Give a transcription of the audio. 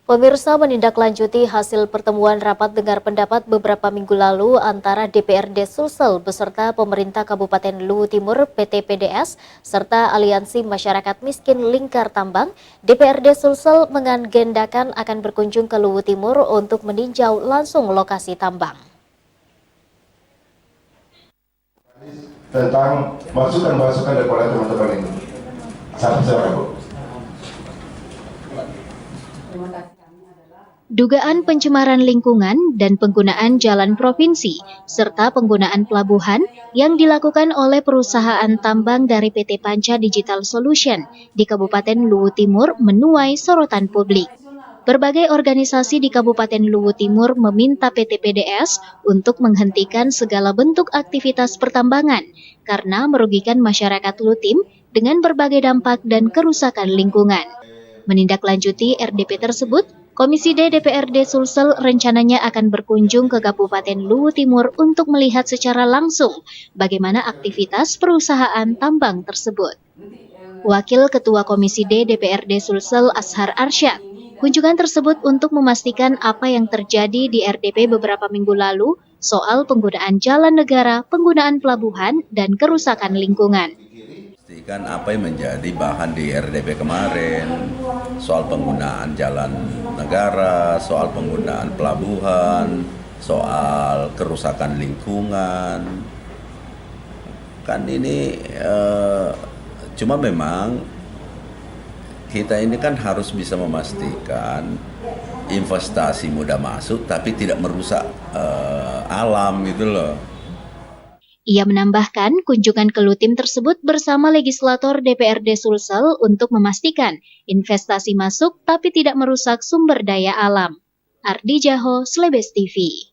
Pemirsa, menindaklanjuti hasil pertemuan rapat dengar pendapat beberapa minggu lalu antara DPRD Sulsel beserta pemerintah Kabupaten Luwu Timur PT PDS serta Aliansi Masyarakat Miskin Lingkar Tambang, DPRD Sulsel mengagendakan akan berkunjung ke Luwu Timur untuk meninjau langsung lokasi tambang. Tentang masukan-masukan daripada teman-teman ini. Silakan, Bu. Dugaan pencemaran lingkungan dan penggunaan jalan provinsi, serta penggunaan pelabuhan yang dilakukan oleh perusahaan tambang dari PT Panca Digital Solution di Kabupaten Luwu Timur menuai sorotan publik. Berbagai organisasi di Kabupaten Luwu Timur meminta PT PDS untuk menghentikan segala bentuk aktivitas pertambangan karena merugikan masyarakat Lutim dengan berbagai dampak dan kerusakan lingkungan. Menindaklanjuti RDP tersebut, Komisi D DPRD Sulsel rencananya akan berkunjung ke Kabupaten Luwu Timur untuk melihat secara langsung bagaimana aktivitas perusahaan tambang tersebut. Wakil Ketua Komisi D DPRD Sulsel Ashar Arsyad, kunjungan tersebut untuk memastikan apa yang terjadi di RDP beberapa minggu lalu soal penggunaan jalan negara, penggunaan pelabuhan, dan kerusakan lingkungan. Pastikan apa yang menjadi bahan di RDP kemarin, soal penggunaan jalan negara, soal penggunaan pelabuhan, soal kerusakan lingkungan. Kan ini cuma memang kita ini kan harus bisa memastikan investasi mudah masuk tapi tidak merusak alam gitu loh. Ia menambahkan kunjungan ke Lutim tersebut bersama legislator DPRD Sulsel untuk memastikan investasi masuk tapi tidak merusak sumber daya alam. Ardi Jaho, Slebes TV.